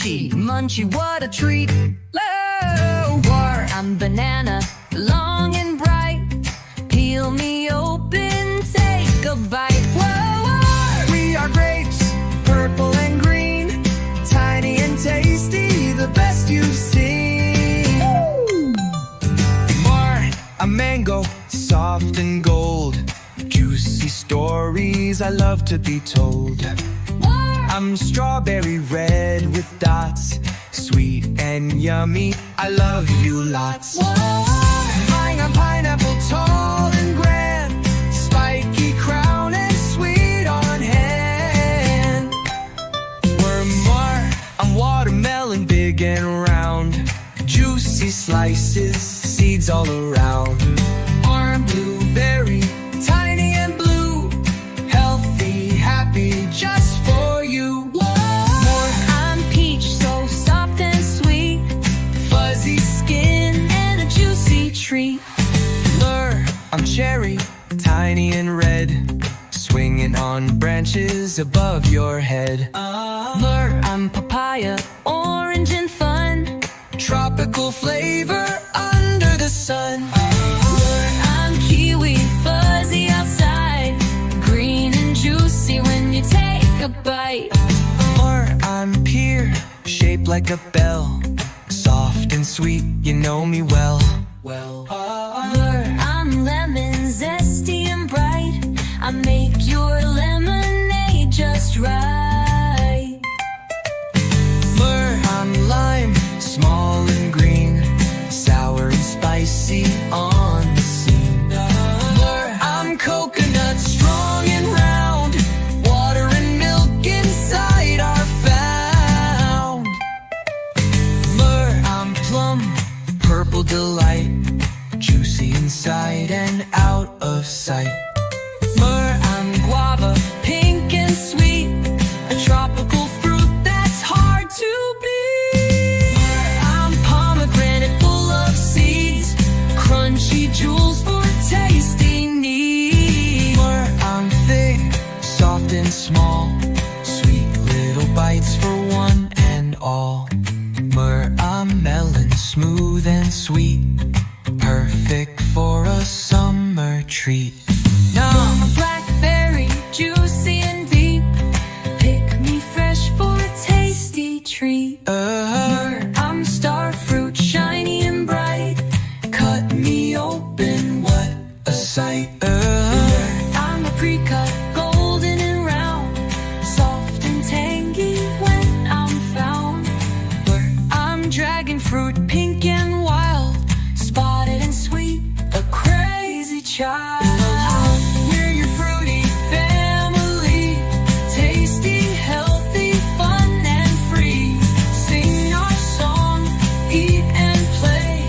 crunchy, munchy, what a treat. Lower, I'm banana, long and bright. Peel me open, take a bite. Whoa, we are grapes, purple and green, tiny and tasty, the best you've seen. More, a mango, soft and gold, juicy stories I love to be told. I'm strawberry red with dots, sweet and yummy, I love you lots. I'm pineapple, tall and grand, spiky crown and sweet on hand. I'm watermelon, big and round, juicy slices, seeds all around. I'm blueberry, tiny and blue, healthy, happy, just for you. I'm peach, so soft and sweet, fuzzy skin and a juicy treat. I'm cherry, tiny and red, swinging on branches above your head. I'm papaya, orange and fun, tropical flavor under the sun. I'm kiwi, fuzzy outside, green and juicy when you take a bite. I'm pear, shaped like a bell, soft and sweet, you know me well. I'm lemon, zesty and bright, I make your lemonade just right. I'm lime, small and green, sour and spicy on the scene. I'm coconut, strong and round, water and milk inside are found. I'm plum, purple delight, juicy inside and out of sight. I'm guava, pink and sweet, a tropical fruit that's hard to beat. I'm pomegranate, full of seeds, crunchy jewels for tasty need. I'm fig, soft and small, sweet little bites for one and all. I'm melon, smooth and sweet, perfect for a summer treat. I'm a blackberry, juicy and deep, pick me fresh for a tasty treat. I'm star fruit, shiny and bright, cut me open, what a sight. I'm apricot, golden and round, soft and tangy when I'm found. I'm dragon fruit, pink and wild, spotted and sweet, a crazy child. We're your fruity family, tasty, healthy, fun and free. Sing our song, eat and play,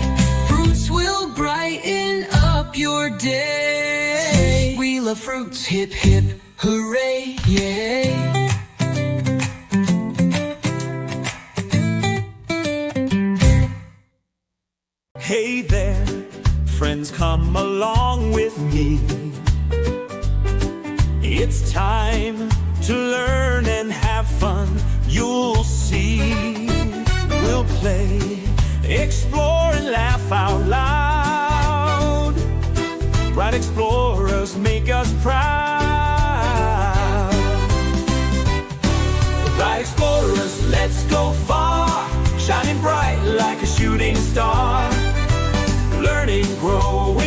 fruits will brighten up your day. We love fruits, hip hip, hooray, yay. Hey there, friends, come along with me. It's time to learn and have fun, you'll see. We'll play, explore and laugh out loud. Bright explorers make us proud. Bright explorers, let's go far, shining bright like a shooting star. Learning, grow